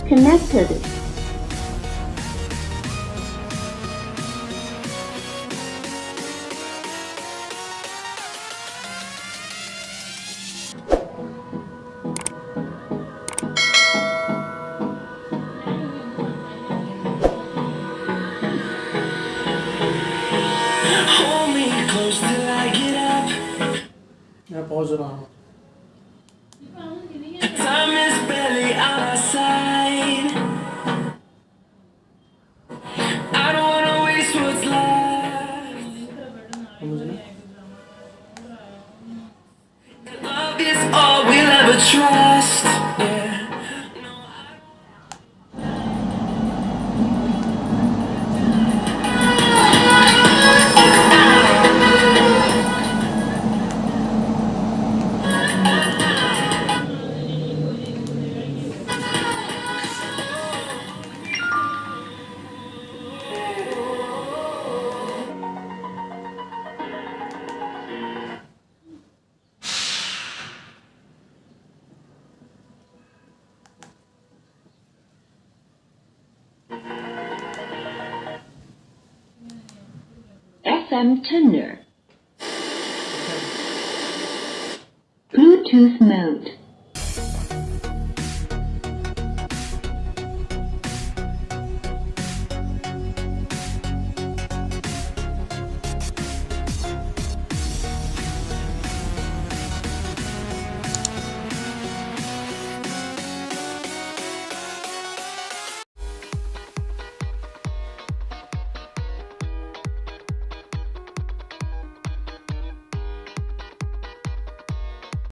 connected. Hold me close till I get up. मैं पहुंच रहा हूँ. Time is barely on our side. I don't wanna waste what's left. मुझे ना Love is all we'll ever trust. Yeah. FM tuner. Bluetooth mode.